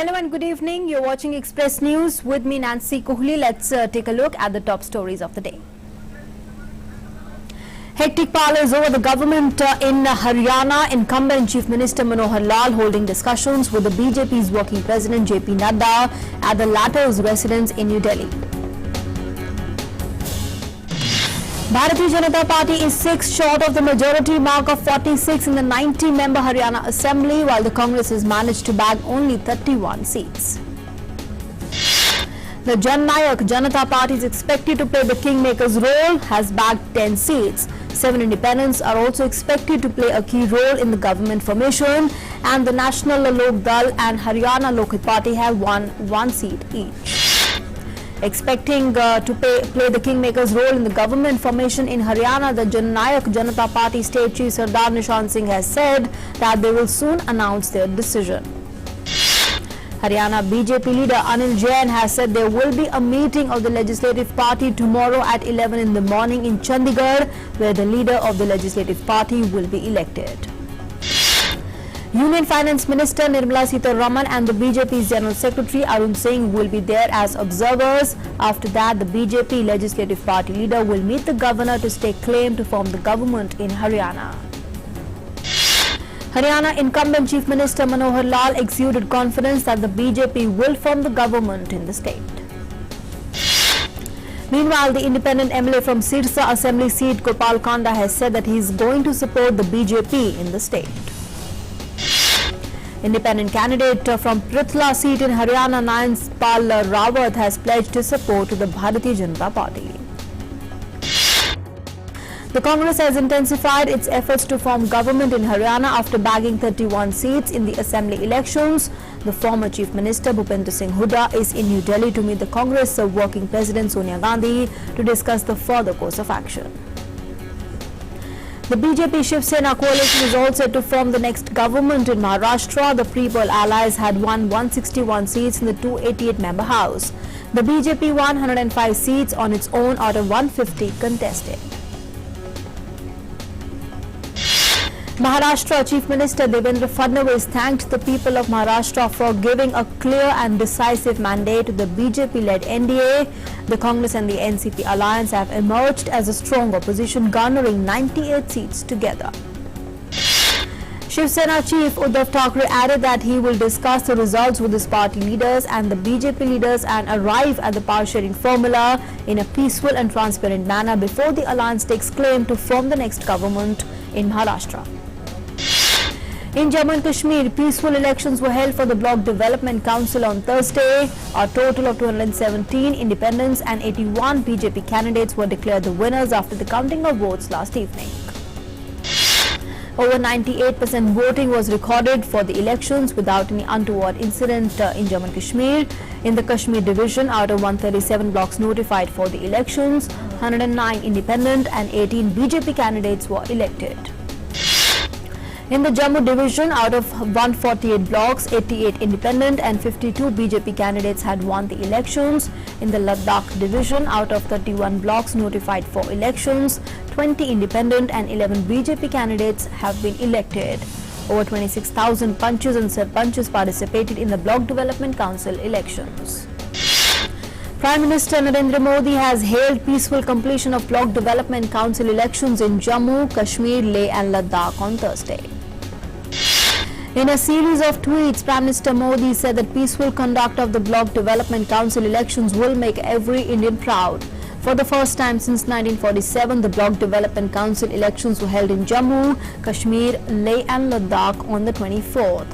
Hello and good evening. You're watching Express News with me, Nancy Kohli. Let's take a look at the top stories of the day. Hectic parlors over the government in Haryana. Incumbent Chief Minister Manohar Lal holding discussions with the BJP's working president JP Nadda at the latter's residence in New Delhi. Bharatiya Janata Party is 6 short of the majority mark of 46 in the 90-member Haryana Assembly, while the Congress has managed to bag only 31 seats. The Jan Nayak Janata Party is expected to play the kingmaker's role, has bagged 10 seats. 7 independents are also expected to play a key role in the government formation, and the National Lok Dal and Haryana Local Party have won 1 seat each. Expecting to play the kingmaker's role in the government formation in Haryana, the Jan Nayak Janata Party State Chief Sardar Nishant Singh has said that they will soon announce their decision. Haryana BJP leader Anil Jain has said there will be a meeting of the Legislative Party tomorrow at 11 in the morning in Chandigarh, where the leader of the Legislative Party will be elected. Union Finance Minister Nirmala Sitharaman and the BJP's General Secretary Arun Singh will be there as observers. After that, the BJP Legislative Party leader will meet the governor to stake claim to form the government in Haryana. Haryana incumbent Chief Minister Manohar Lal exuded confidence that the BJP will form the government in the state. Meanwhile, the independent MLA from Sirsa Assembly seat Gopal Kanda has said that he is going to support the BJP in the state. Independent candidate from Prithla seat in Haryana, Nayan Pal Rawat, has pledged his support to the Bharatiya Janata Party. The Congress has intensified its efforts to form government in Haryana after bagging 31 seats in the assembly elections. The former Chief Minister Bhupender Singh Hooda is in New Delhi to meet the Congress working President Sonia Gandhi to discuss the further course of action. The BJP Shiv Sena coalition is all set to form the next government in Maharashtra. The pre-poll allies had won 161 seats in the 288-member House. The BJP won 105 seats on its own out of 150 contested. Maharashtra Chief Minister Devendra Fadnavis thanked the people of Maharashtra for giving a clear and decisive mandate to the BJP-led NDA. The Congress and the NCP alliance have emerged as a strong opposition, garnering 98 seats together. Shiv Sena Chief Uddhav Thackeray added that he will discuss the results with his party leaders and the BJP leaders and arrive at the power-sharing formula in a peaceful and transparent manner before the alliance takes claim to form the next government in Maharashtra. In Jammu and Kashmir, peaceful elections were held for the Block Development Council on Thursday. A total of 217 independents and 81 BJP candidates were declared the winners after the counting of votes last evening. Over 98% voting was recorded for the elections without any untoward incident in Jammu and Kashmir. In the Kashmir division, out of 137 blocks notified for the elections, 109 independent and 18 BJP candidates were elected. In the Jammu division, out of 148 blocks, 88 independent and 52 BJP candidates had won the elections. In the Ladakh division, out of 31 blocks notified for elections, 20 independent and 11 BJP candidates have been elected. Over 26,000 panchs and sarpanchs participated in the Block Development Council elections. Prime Minister Narendra Modi has hailed peaceful completion of Block Development Council elections in Jammu, Kashmir, Leh and Ladakh on Thursday. In a series of tweets, Prime Minister Modi said that peaceful conduct of the Block Development Council elections will make every Indian proud. For the first time since 1947, the Block Development Council elections were held in Jammu, Kashmir, Leh and Ladakh on the 24th.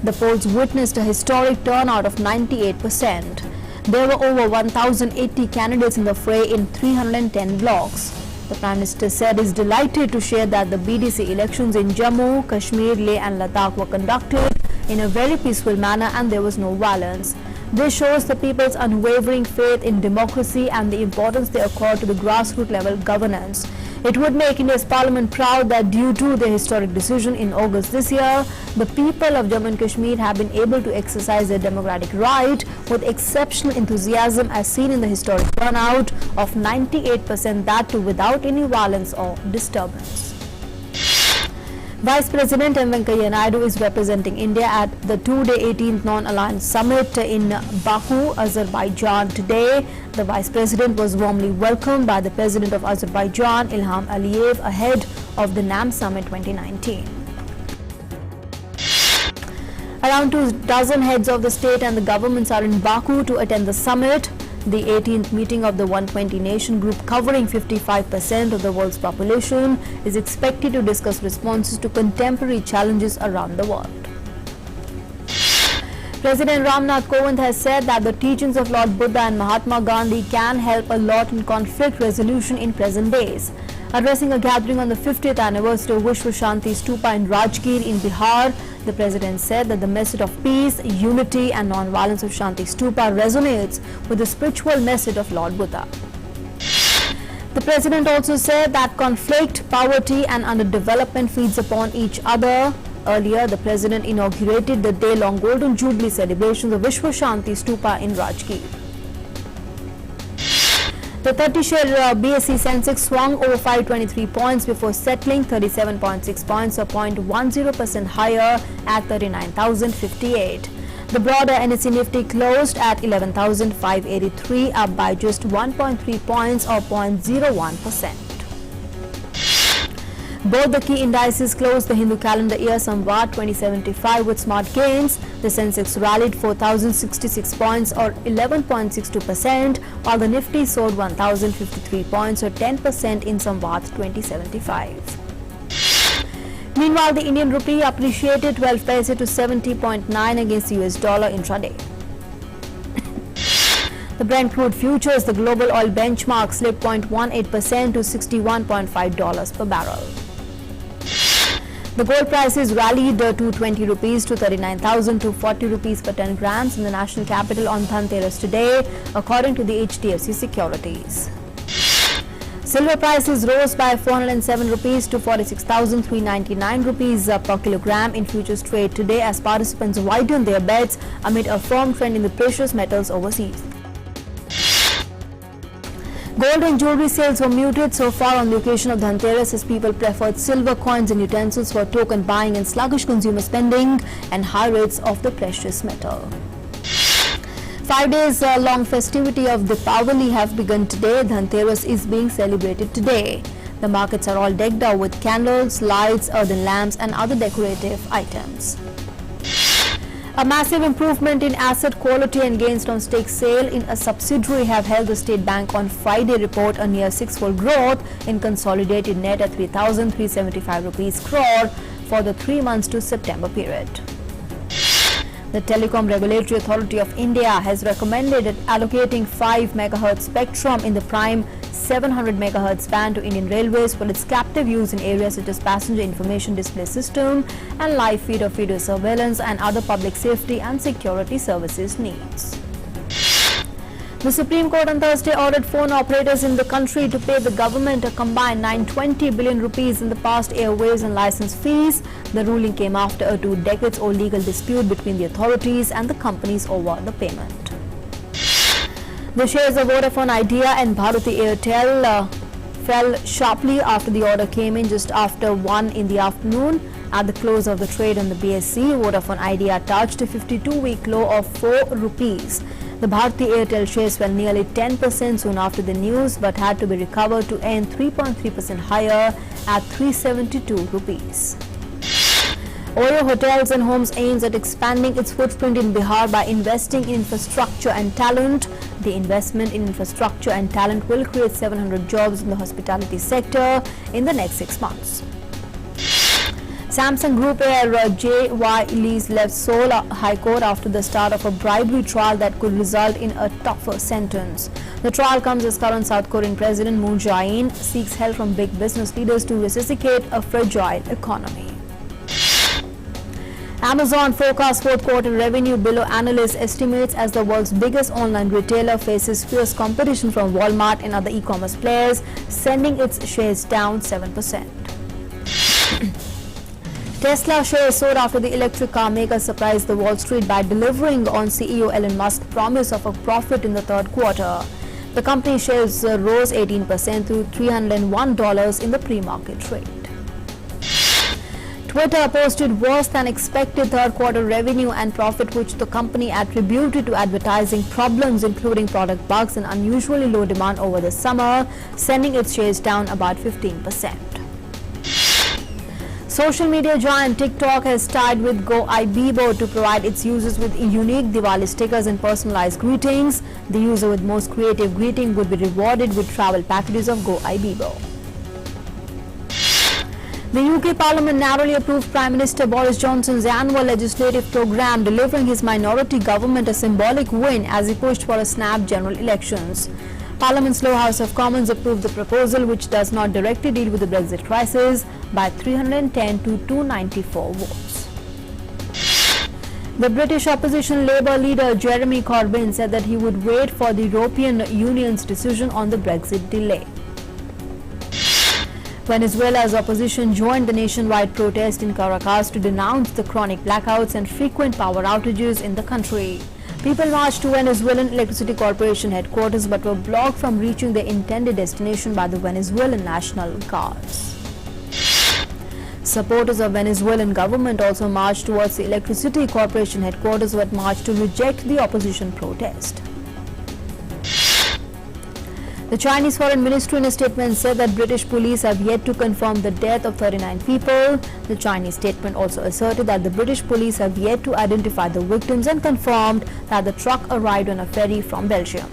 The polls witnessed a historic turnout of 98%. There were over 1,080 candidates in the fray in 310 blocks. The Prime Minister said he is delighted to share that the BDC elections in Jammu, Kashmir, Leh and Ladakh were conducted in a very peaceful manner and there was no violence. This shows the people's unwavering faith in democracy and the importance they accord to the grassroots level governance. It would make India's Parliament proud that due to the historic decision in August this year, the people of Jammu and Kashmir have been able to exercise their democratic right with exceptional enthusiasm as seen in the historic turnout of 98%, that too without any violence or disturbance. Vice President M. Venkaiah Naidu is representing India at the two-day 18th Non-Aligned Summit in Baku, Azerbaijan today. The Vice President was warmly welcomed by the President of Azerbaijan, Ilham Aliyev, ahead of the NAM Summit 2019. Around 24 heads of the state and the governments are in Baku to attend the summit. The 18th meeting of the 120 nation group, covering 55% of the world's population, is expected to discuss responses to contemporary challenges around the world. President Ramnath Kovind has said that the teachings of Lord Buddha and Mahatma Gandhi can help a lot in conflict resolution in present days. Addressing a gathering on the 50th anniversary of Vishwa Shanti Stupa in Rajgir in Bihar, the President said that the message of peace, unity and non-violence of Shanti Stupa resonates with the spiritual message of Lord Buddha. The President also said that conflict, poverty and underdevelopment feeds upon each other. Earlier, the President inaugurated the day-long Golden Jubilee celebrations of Vishwa Shanti Stupa in Rajgir. The 30-share BSE Sensex swung over 523 points before settling 37.6 points or 0.10% higher at 39,058. The broader NSE Nifty closed at 11,583, up by just 1.3 points or 0.01%. Both the key indices closed the Hindu calendar year Samvat 2075 with smart gains. The Sensex rallied 4,066 points or 11.62%, while the Nifty soared 1,053 points or 10% in Samvat 2075. Meanwhile, the Indian rupee appreciated 12 paise to 70.9 against the US dollar intraday. The Brent crude futures, the global oil benchmark, slipped 0.18% to $61.5 per barrel. The gold prices rallied to 20 rupees to 39,240 rupees per 10 grams in the national capital on Dhanteras today, according to the HDFC Securities. Silver prices rose by 407 rupees to 46,399 rupees per kilogram in futures trade today as participants widened their bets amid a firm trend in the precious metals overseas. Gold and jewelry sales were muted so far on the occasion of Dhanteras as people preferred silver coins and utensils for token buying and sluggish consumer spending and high rates of the precious metal. 5 days long festivity of Deepavali have begun today. Dhanteras is being celebrated today. The markets are all decked out with candles, lights, earthen lamps and other decorative items. A massive improvement in asset quality and gains on stake sale in a subsidiary have helped the State Bank on Friday report a near six-fold growth in consolidated net at 3,375 rupees crore for the 3 months to September period. The Telecom Regulatory Authority of India has recommended allocating 5 MHz spectrum in the prime 700 MHz band to Indian Railways for its captive use in areas such as passenger information display system and live feed of video surveillance and other public safety and security services needs. The Supreme Court on Thursday ordered phone operators in the country to pay the government a combined 920 billion rupees in the past airwaves and license fees. The ruling came after a 2 decades-old legal dispute between the authorities and the companies over the payment. The shares of Vodafone Idea and Bharti Airtel fell sharply after the order came in just after 1 in the afternoon. At the close of the trade on the BSE, Vodafone Idea touched a 52-week low of 4 rupees. The Bharti Airtel shares fell nearly 10% soon after the news but had to be recovered to end 3.3% higher at 372 rupees. Oyo Hotels and Homes aims at expanding its footprint in Bihar by investing in infrastructure and talent. The investment in infrastructure and talent will create 700 jobs in the hospitality sector in the next 6 months. Samsung Group heir J.Y. Lee's left Seoul High Court after the start of a bribery trial that could result in a tougher sentence. The trial comes as current South Korean President Moon Jae-in seeks help from big business leaders to resuscitate a fragile economy. Amazon forecasts fourth quarter revenue below analyst estimates as the world's biggest online retailer faces fierce competition from Walmart and other e-commerce players, sending its shares down 7%. Tesla shares soared after the electric car maker surprised the Wall Street by delivering on CEO Elon Musk's promise of a profit in the third quarter. The company shares rose 18% to $301 in the pre-market trade. Twitter posted worse than expected third quarter revenue and profit, which the company attributed to advertising problems, including product bugs and unusually low demand over the summer, sending its shares down about 15%. Social media giant TikTok has tied with GoIbibo to provide its users with unique Diwali stickers and personalized greetings. The user with most creative greeting would be rewarded with travel packages of GoIbibo. The UK Parliament narrowly approved Prime Minister Boris Johnson's annual legislative programme, delivering his minority government a symbolic win as he pushed for a snap general elections. Parliament's lower house of Commons approved the proposal, which does not directly deal with the Brexit crisis, by 310 to 294 votes. The British opposition Labour leader Jeremy Corbyn said that he would wait for the European Union's decision on the Brexit delay. Venezuela's opposition joined the nationwide protest in Caracas to denounce the chronic blackouts and frequent power outages in the country. People marched to Venezuelan Electricity Corporation headquarters but were blocked from reaching their intended destination by the Venezuelan National Guards. Supporters of Venezuelan government also marched towards the Electricity Corporation headquarters but marched to reject the opposition protest. The Chinese Foreign Ministry in a statement said that British police have yet to confirm the death of 39 people. The Chinese statement also asserted that the British police have yet to identify the victims and confirmed that the truck arrived on a ferry from Belgium.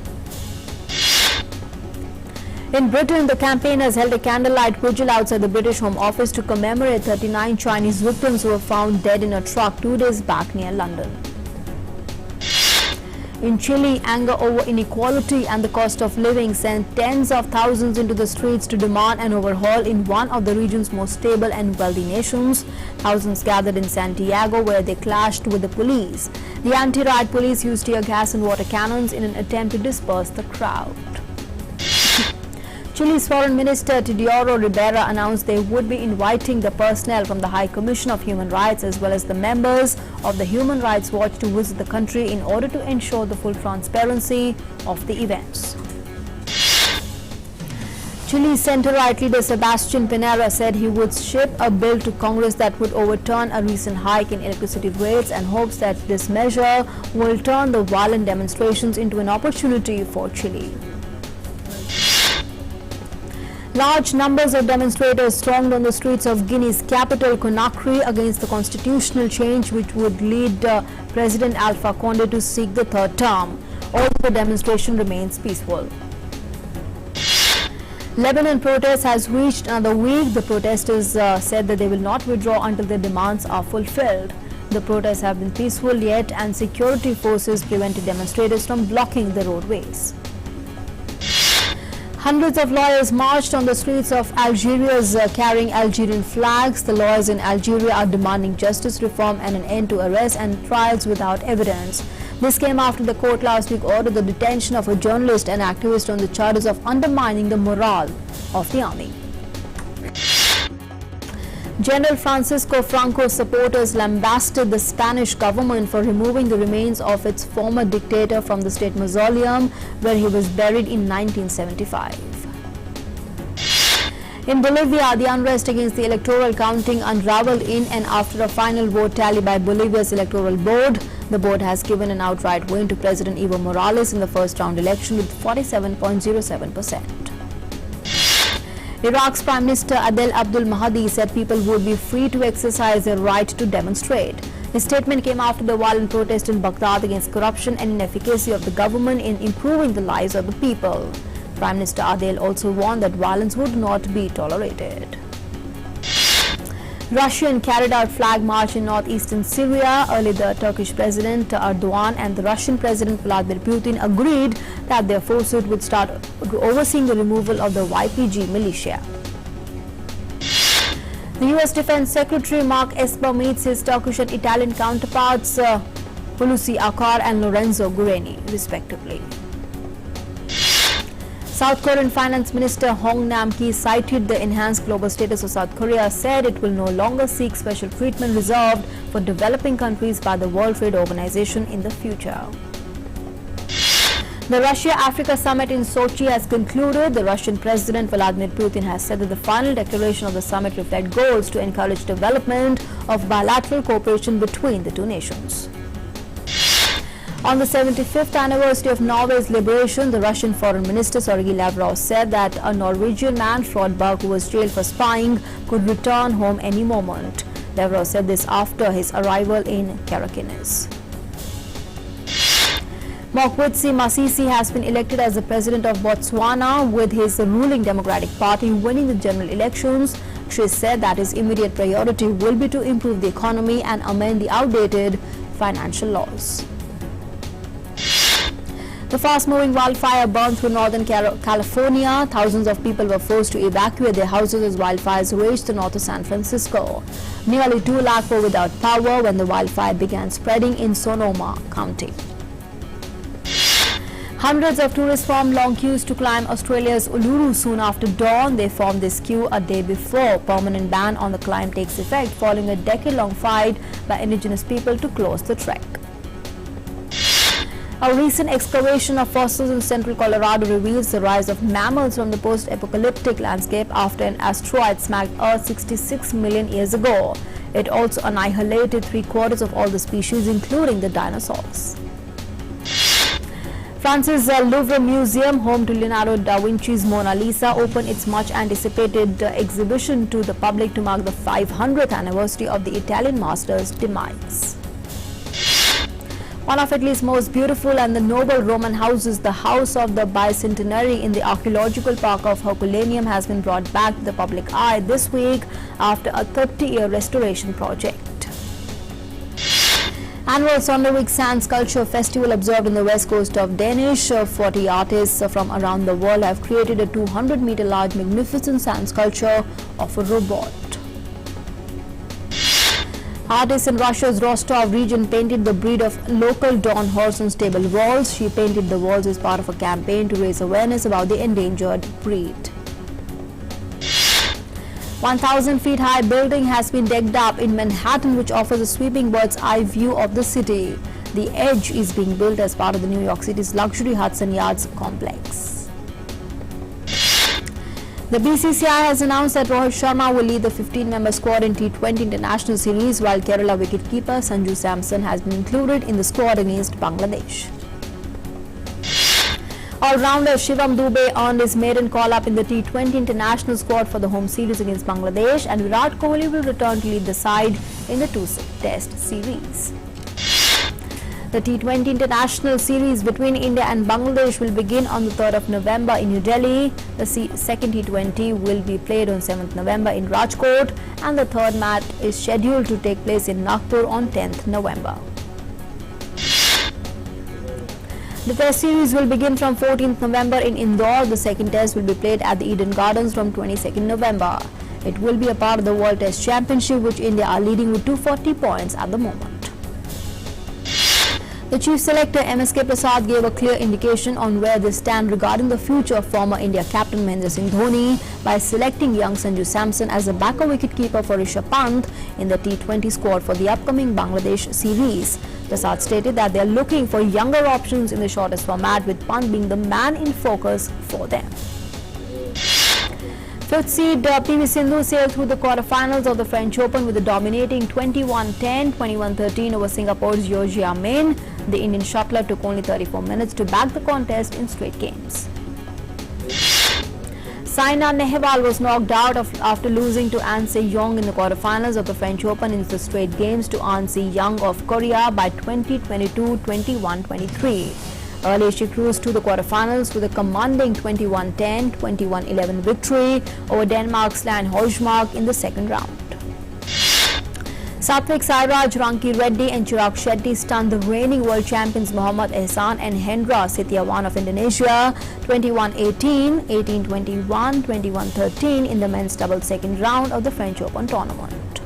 In Britain, the campaigners held a candlelight vigil outside the British Home Office to commemorate 39 Chinese victims who were found dead in a truck 2 days back near London. In Chile, anger over inequality and the cost of living sent tens of thousands into the streets to demand an overhaul in one of the region's most stable and wealthy nations. Thousands gathered in Santiago, where they clashed with the police. The anti-riot police used tear gas and water cannons in an attempt to disperse the crowd. Chile's Foreign Minister Teodoro Rivera announced they would be inviting the personnel from the High Commission of Human Rights as well as the members of the Human Rights Watch to visit the country in order to ensure the full transparency of the events. Chile's center-right leader Sebastián Piñera said he would ship a bill to Congress that would overturn a recent hike in electricity rates and hopes that this measure will turn the violent demonstrations into an opportunity for Chile. Large numbers of demonstrators stormed on the streets of Guinea's capital, Conakry, against the constitutional change which would lead President Alpha Condé to seek the third term. All the demonstration remains peaceful. Lebanon protest has reached another week. The protesters said that they will not withdraw until their demands are fulfilled. The protests have been peaceful yet, and security forces prevented demonstrators from blocking the roadways. Hundreds of lawyers marched on the streets of Algiers carrying Algerian flags. The lawyers in Algeria are demanding justice reform and an end to arrests and trials without evidence. This came after the court last week ordered the detention of a journalist and activist on the charges of undermining the morale of the army. General Francisco Franco's supporters lambasted the Spanish government for removing the remains of its former dictator from the state mausoleum where he was buried in 1975. In Bolivia, the unrest against the electoral counting unraveled in and after a final vote tally by Bolivia's electoral board. The board has given an outright win to President Evo Morales in the first round election with 47.07%. Iraq's Prime Minister Adel Abdul Mahdi said people would be free to exercise their right to demonstrate. His statement came after the violent protest in Baghdad against corruption and inefficacy of the government in improving the lives of the people. Prime Minister Adel also warned that violence would not be tolerated. Russia carried out flag march in northeastern Syria. Earlier, the Turkish President Erdogan and the Russian President Vladimir Putin agreed that their forces would start overseeing the removal of the YPG militia. The U.S. Defense Secretary Mark Esper meets his Turkish and Italian counterparts Hulusi Akar and Lorenzo Guarini, respectively. South Korean Finance Minister Hong Nam-ki cited the enhanced global status of South Korea, said it will no longer seek special treatment reserved for developing countries by the World Trade Organization in the future. The Russia-Africa summit in Sochi has concluded. The Russian President Vladimir Putin has said that the final declaration of the summit reflects goals to encourage development of bilateral cooperation between the two nations. On the 75th anniversary of Norway's liberation, the Russian Foreign Minister Sergei Lavrov said that a Norwegian man, Frode Berg, who was jailed for spying, could return home any moment. Lavrov said this after his arrival in Caracas. Mokgweetsi Masisi has been elected as the president of Botswana, with his ruling Democratic Party winning the general elections. She said that his immediate priority will be to improve the economy and amend the outdated financial laws. The fast-moving wildfire burned through Northern California. Thousands of people were forced to evacuate their houses as wildfires raged to north of San Francisco. Nearly 2 lakh were without power when the wildfire began spreading in Sonoma County. Hundreds of tourists formed long queues to climb Australia's Uluru soon after dawn. They formed this queue a day before permanent ban on the climb takes effect following a decade-long fight by indigenous people to close the trek. A recent excavation of fossils in central Colorado reveals the rise of mammals from the post-apocalyptic landscape after an asteroid smacked Earth 66 million years ago. It also annihilated 3/4 of all the species, including the dinosaurs. France's Louvre Museum, home to Leonardo da Vinci's Mona Lisa, opened its much-anticipated exhibition to the public to mark the 500th anniversary of the Italian master's demise. One of Italy's most beautiful and the noble Roman houses, the House of the Bicentenary in the archaeological park of Herculaneum, has been brought back to the public eye this week after a 30-year restoration project. Annual Sondervik Sand Sculpture Festival observed on the west coast of Danish. 40 artists from around the world have created a 200-meter large magnificent sand sculpture of a robot. Artists in Russia's Rostov region painted the breed of local Dawn horse on stable walls. She painted the walls as part of a campaign to raise awareness about the endangered breed. 1,000 feet high building has been decked up in Manhattan, which offers a sweeping bird's eye view of the city. The Edge is being built as part of the New York City's luxury Hudson Yards complex. The BCCI has announced that Rohit Sharma will lead the 15-member squad in T20 International Series, while Kerala wicketkeeper Sanju Samson has been included in the squad against Bangladesh. All-rounder Shivam Dube earned his maiden call-up in the T20 International squad for the home series against Bangladesh, and Virat Kohli will return to lead the side in the 2-test series. The T20 International Series between India and Bangladesh will begin on the 3rd of November in New Delhi. The second T20 will be played on 7th November in Rajkot, and the third match is scheduled to take place in Nagpur on 10th November. The Test series will begin from 14th November in Indore. The second Test will be played at the Eden Gardens from 22nd November. It will be a part of the World Test Championship, which India are leading with 240 points at the moment. The Chief Selector MSK Prasad gave a clear indication on where they stand regarding the future of former India captain Mahendra Singh Dhoni by selecting young Sanju Samson as the backup wicketkeeper for Rishabh Pant in the T20 squad for the upcoming Bangladesh series. Prasad stated that they are looking for younger options in the shortest format, with Pant being the man in focus for them. Fifth seed PV Sindhu sailed through the quarterfinals of the French Open with a dominating 21-10, 21-13 over Singapore's Georgia Min. The Indian shuttler took only 34 minutes to back the contest in straight games. Saina Nehwal was knocked out after losing to An Se-young in the quarterfinals of the French Open in the straight games to An Se-young of Korea by 20-22, 21-23. Earlier, she cruised to the quarterfinals with a commanding 21-10, 21-11 victory over Denmark's Lan Højmark in the second round. Satvik Sairaj, Ranki Reddy and Chirag Shetty stunned the reigning world champions Muhammad Ehsan and Hendra Setiawan of Indonesia 21-18, 18-21, 21-13 in the men's doubles second round of the French Open tournament.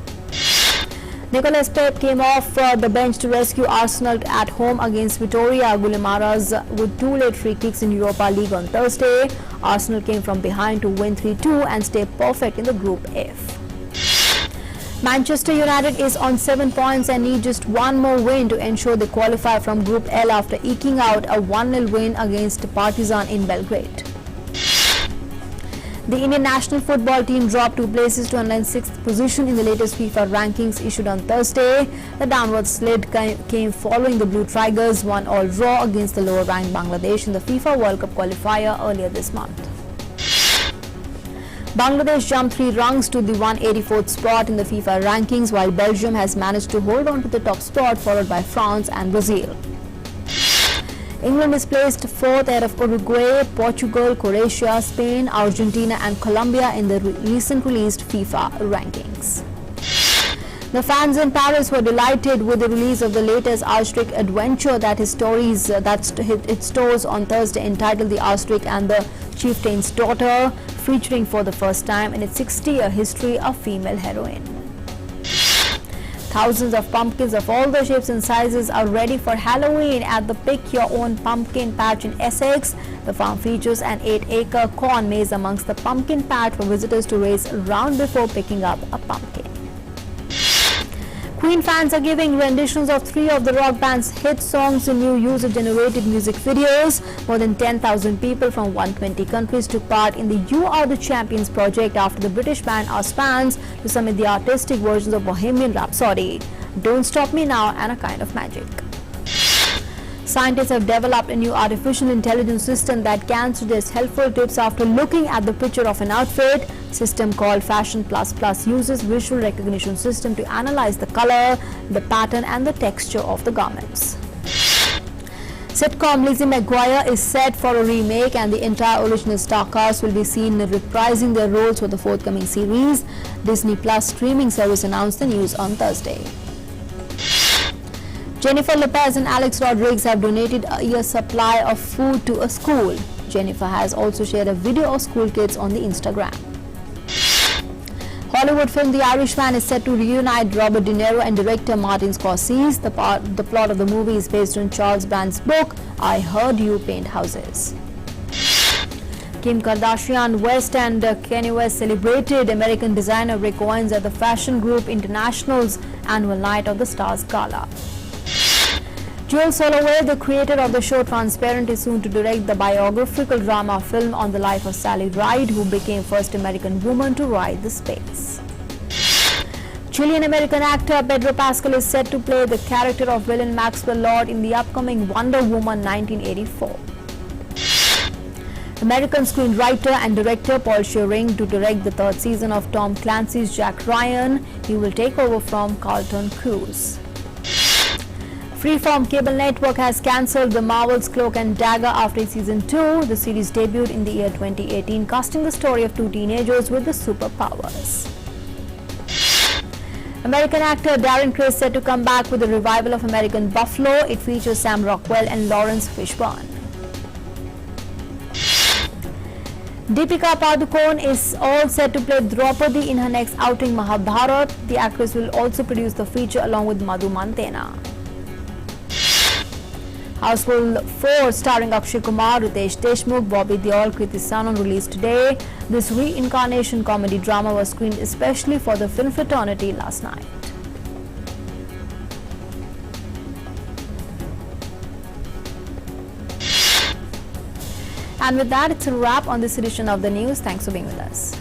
Nicolas Pepe came off the bench to rescue Arsenal at home against Vitoria Guimaras with 2 late free kicks in Europa League on Thursday. Arsenal came from behind to win 3-2 and stay perfect in the Group F. Manchester United is on 7 points and need just one more win to ensure they qualify from Group L after eking out a 1-0 win against Partizan in Belgrade. The Indian national football team dropped 2 places to 106th position in the latest FIFA rankings issued on Thursday. The downward slide came following the Blue Tigers won all draw against the lower-ranked Bangladesh in the FIFA World Cup qualifier earlier this month. Bangladesh jumped 3 rungs to the 184th spot in the FIFA rankings, while Belgium has managed to hold on to the top spot, followed by France and Brazil. England is placed 4th ahead of Uruguay, Portugal, Croatia, Spain, Argentina and Colombia in the recent released FIFA rankings. The fans in Paris were delighted with the release of the latest Asterix adventure that hit its stores on Thursday, entitled The Asterix and the Chieftain's Daughter, featuring for the first time in its 60-year history a female heroine. Thousands of pumpkins of all the shapes and sizes are ready for Halloween at the Pick Your Own Pumpkin Patch in Essex. The farm features an 8-acre corn maze amongst the pumpkin patch for visitors to race around before picking up a pumpkin. Queen fans are giving renditions of 3 of the rock band's hit songs in new user-generated music videos. More than 10,000 people from 120 countries took part in the You Are the Champions project after the British band asked fans to submit the artistic versions of Bohemian Rhapsody, Don't Stop Me Now and A Kind of Magic. Scientists have developed a new artificial intelligence system that can suggest helpful tips after looking at the picture of an outfit. System called Fashion Plus Plus uses visual recognition system to analyze the color, the pattern and the texture of the garments. Sitcom Lizzie McGuire is set for a remake and the entire original star cast will be seen reprising their roles for the forthcoming series. Disney Plus streaming service announced the news on Thursday. Jennifer Lopez and Alex Rodriguez have donated a year's supply of food to a school. Jennifer has also shared a video of school kids on the Instagram. Hollywood film The Irishman is set to reunite Robert De Niro and director Martin Scorsese. The plot of the movie is based on Charles Brandt's book, I Heard You Paint Houses. Kim Kardashian West and Kanye West celebrated American designer Rick Owens at the Fashion Group International's annual Night of the Stars Gala. Joel Soloway, the creator of the show Transparent, is soon to direct the biographical drama film on the life of Sally Ride, who became first American woman to ride the space. Chilean-American actor Pedro Pascal is set to play the character of villain Maxwell Lord in the upcoming Wonder Woman 1984. American screenwriter and director Paul Schering to direct the 3rd season of Tom Clancy's Jack Ryan. He will take over from Carlton Cuse. Freeform Cable Network has cancelled the Marvel's Cloak and Dagger after season 2. The series debuted in the year 2018, casting the story of 2 teenagers with the superpowers. American actor Darren Criss set to come back with a revival of American Buffalo. It features Sam Rockwell and Lawrence Fishburne. Deepika Padukone is all set to play Draupadi in her next outing Mahabharat. The actress will also produce the feature along with Madhu Mantena. Houseful 4 starring Akshay Kumar, Ritesh Deshmukh, Bobby Deol, Kriti Sanon released today. This reincarnation comedy drama was screened especially for the film fraternity last night. And with that, it's a wrap on this edition of the news. Thanks for being with us.